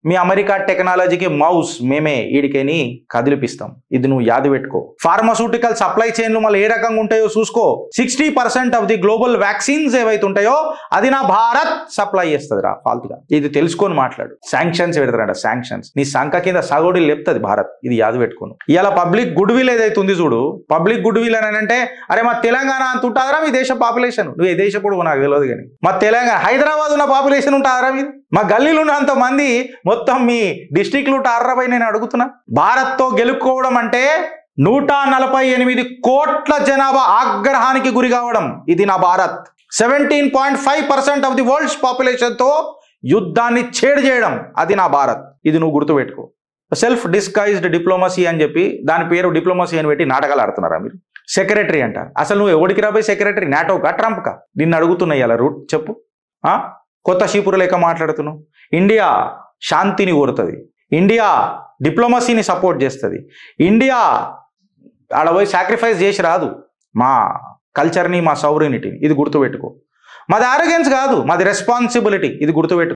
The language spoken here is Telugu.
మీ అమెరికా టెక్నాలజీకి మౌస్ మేమే ఈడికేని కదిలిపిస్తాం. ఇది నువ్వు యాది పెట్టుకో. ఫార్మాస్యూటికల్ సప్లై చైన్లు మళ్ళీ ఏ రకంగా ఉంటాయో చూసుకో. 60% ఆఫ్ ది గ్లోబల్ వ్యాక్సిన్స్ ఏవైతే ఉంటాయో అది నా భారత్ సప్లై చేస్తుంది రా ఫాల్తుగా. ఇది తెలుసుకొని మాట్లాడు. శాంక్షన్స్ పెడతారంట, శాంక్షన్స్ నీ సంఖ కింద సగోడి లేపుతుంది భారత్. ఇది యాది పెట్టుకోను. ఇలా పబ్లిక్ గుడ్ విల్ ఏదైతే ఉంది చూడు, పబ్లిక్ గుడ్ విల్ అని అంటే అరే మా తెలంగాణ అంత ఉంటుందిరా మీ దేశ పాపులేషన్. నువ్వు ఏ దేశ కూడా నాకు తెలియదు కానీ మా తెలంగాణ హైదరాబాద్ ఉన్న పాపులేషన్ ఉంటుందిరా మీరు. మా గల్లీలు ఉన్నంత మంది మొత్తం మీ డిస్ట్రిక్ట్లు ఉంటారా నేను అడుగుతున్నా. భారత్తో గెలుపుకోవడం అంటే 148 కోట్ల జనాభా ఆగ్రహానికి గురి కావడం. ఇది నా Bharat. 17.5% of the world's population తో యుద్ధాన్ని చేడు చేయడం. అది నా భారత్. ఇది నువ్వు గుర్తుపెట్టుకో. సెల్ఫ్ డిస్గైజ్డ్ డిప్లొమసీ అని చెప్పి దాని పేరు డిప్లొమసీ అని పెట్టి నాటకాలు ఆడుతున్నారా మీరు. సెక్రటరీ అంట. అసలు నువ్వు ఎవడికి రాబోయే సెక్రటరీ? నాటోకా ట్రంప్కా? నిన్ను అడుగుతున్నాయి అలా రూట్ చెప్పు. కొత్త షీపురు లేక మాట్లాడుతున్నావు. ఇండియా శాంతిని కోరుతుంది, ఇండియా డిప్లొమసీని సపోర్ట్ చేస్తుంది, ఇండియా ఆడ పోయి సాక్రిఫైస్ చేసి రాదు మా కల్చర్ని, మా సౌవరినిటీని. ఇది గుర్తుపెట్టుకో. మాది ఆరోగెన్స్ కాదు, మాది రెస్పాన్సిబిలిటీ. ఇది గుర్తుపెట్టుకో.